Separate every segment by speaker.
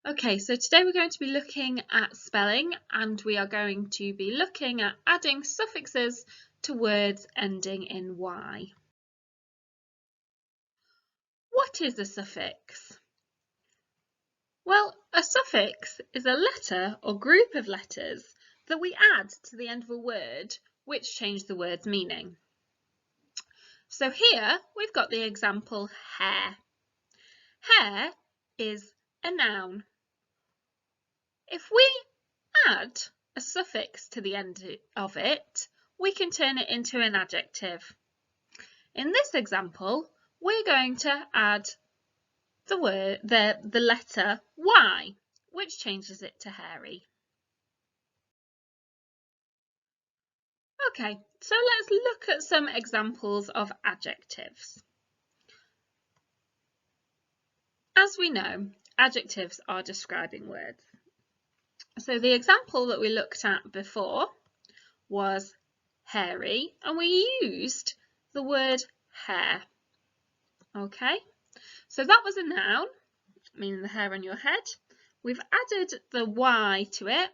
Speaker 1: Okay, so today we're going to be looking at spelling, and we are going to be looking at adding suffixes to words ending in Y. What is a suffix? Well, a suffix is a letter or group of letters that we add to the end of a word which change the word's meaning. So here we've got the example hair. Hair is a noun. If we add a suffix to the end of it, we can turn it into an adjective. In this example, we're going to add the letter Y, which changes it to hairy. Okay, so let's look at some examples of adjectives. As we know, adjectives are describing words. So the example that we looked at before was hairy, and we used the word hair. Okay, so that was a noun, meaning the hair on your head. We've added the Y to it,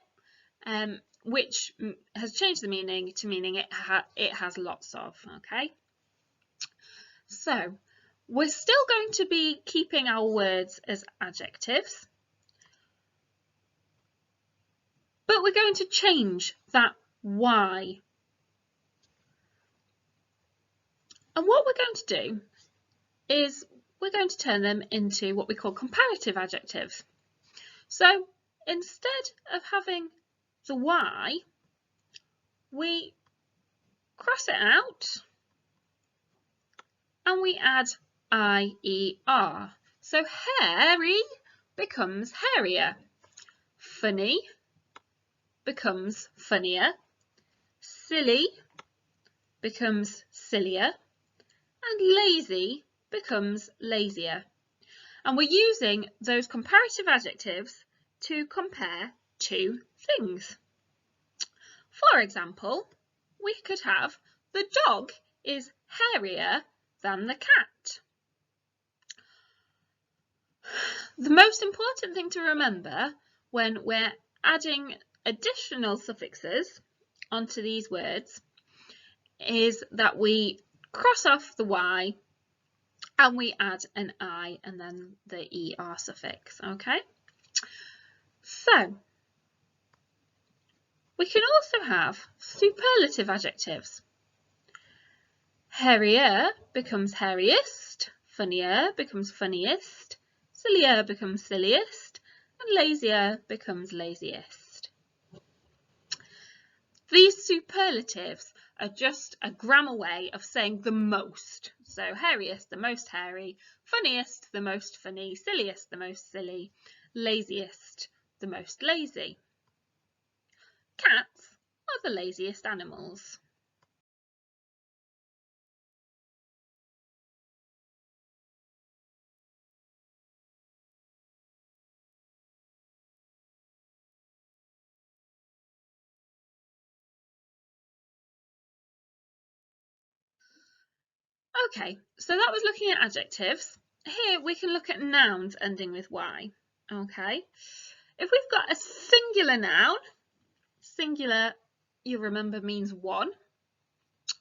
Speaker 1: which has changed the meaning to meaning it has lots of. Okay, so we're still going to be keeping our words as adjectives, but we're going to change that Y. And what we're going to do is we're going to turn them into what we call comparative adjectives. So instead of having the Y, we cross it out and we add IER. So hairy becomes hairier. Funny becomes funnier. Silly becomes sillier. And lazy becomes lazier. And we're using those comparative adjectives to compare two things. For example, we could have the dog is hairier than the cat. The most important thing to remember when we're adding additional suffixes onto these words is that we cross off the Y and we add an I and then the ER suffix, okay? So, we can also have superlative adjectives. Hairier becomes hairiest, funnier becomes funniest, sillier becomes silliest, and lazier becomes laziest. These superlatives are just a grammar way of saying the most. So hairiest, the most hairy, funniest, the most funny, silliest, the most silly, laziest, the most lazy. Cats are the laziest animals. Okay, so that was looking at adjectives. Here we can look at nouns ending with Y. Okay, if we've got a singular noun, singular, you remember, means one.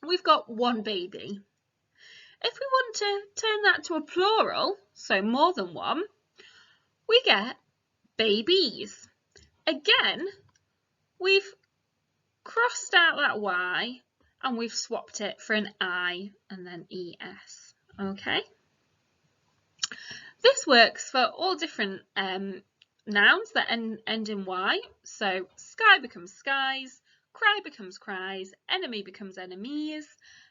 Speaker 1: We've got one baby. If we want to turn that to a plural, so more than one, we get babies. Again, we've crossed out that Y and we've swapped it for an I and then ES. Okay. This works for all different nouns that end in Y. So sky becomes skies, cry becomes cries, enemy becomes enemies,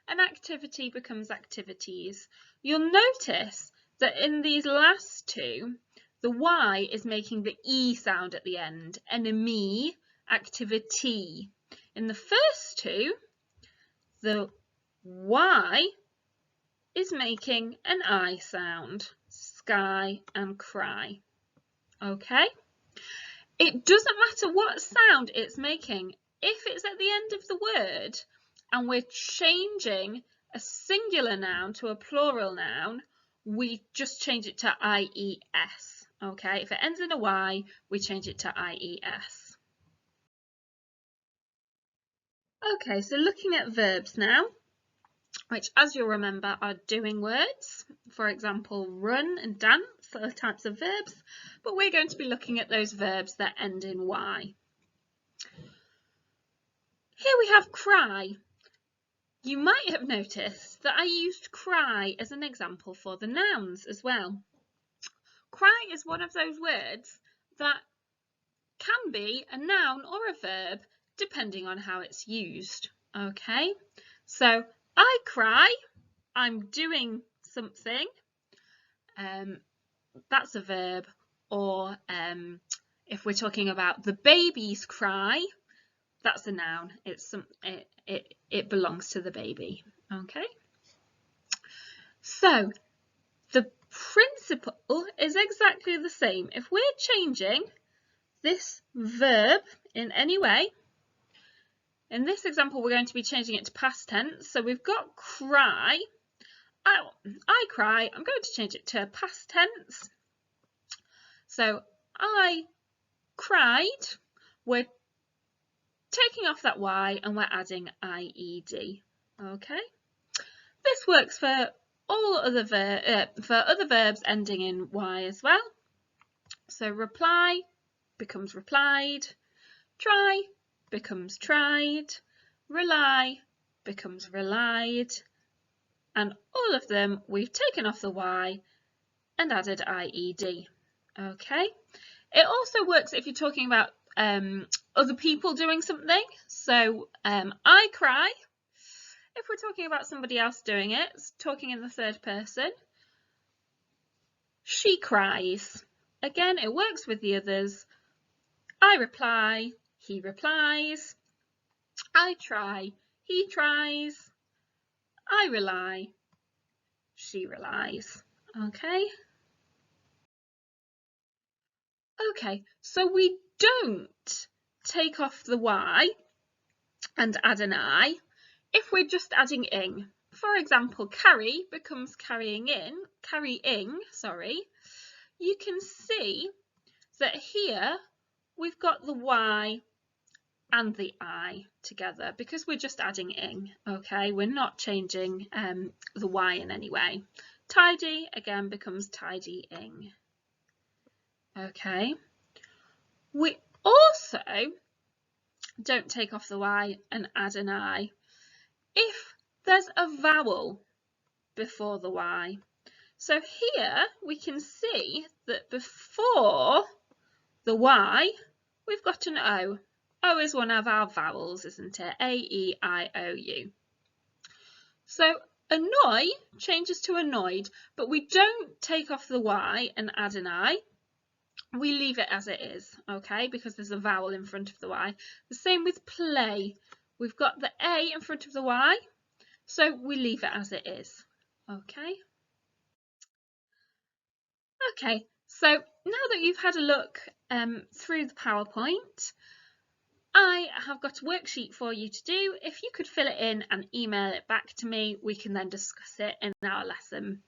Speaker 1: and activity becomes activities. You'll notice that in these last two, the Y is making the E sound at the end. Enemy, activity. In the first two, the Y is making an I sound. Sky and cry. Okay? It doesn't matter what sound it's making. If it's at the end of the word and we're changing a singular noun to a plural noun, we just change it to IES. Okay, if it ends in a Y, we change it to IES. Okay, so looking at verbs now, which, as you'll remember, are doing words. For example, run and dance are types of verbs, but we're going to be looking at those verbs that end in Y. Here we have cry. You might have noticed that I used cry as an example for the nouns as well. Cry is one of those words that can be a noun or a verb depending on how it's used. Okay, so I cry, I'm doing something, that's a verb, or if we're talking about the babies cry, that's a noun. It belongs to the baby. Okay, so the principle is exactly the same. If we're changing this verb in any way, in this example we're going to be changing it to past tense. So we've got cry. I cry. I'm going to change it to past tense. So I cried. We're taking off that Y and we're adding IED. Okay. This works for all other verbs ending in Y as well. So reply becomes replied, try becomes tried, rely becomes relied, and all of them we've taken off the Y and added IED. Okay. It also works if you're talking about other people doing something. So I cry. If we're talking about somebody else doing it, talking in the third person, she cries. Again, it works with the others. I reply, he replies. I try, he tries. I rely, she relies. Okay. Okay, so we don't take off the Y and add an I if we're just adding ing. For example, carry becomes carrying, sorry. You can see that here we've got the Y and the I together because we're just adding ing, okay? We're not changing the Y in any way. Tidy, again, becomes tidying, okay? We also don't take off the Y and add an I if there's a vowel before the Y. So here we can see that before the Y, we've got an O. O is one of our vowels, isn't it? A, E, I, O, U. So annoy changes to annoyed, but we don't take off the Y and add an I. We leave it as it is, okay, because there's a vowel in front of the Y. The same with play. We've got the A in front of the Y, so we leave it as it is, okay? Okay, so now that you've had a look through the PowerPoint, I have got a worksheet for you to do. If you could fill it in and email it back to me, we can then discuss it in our lesson.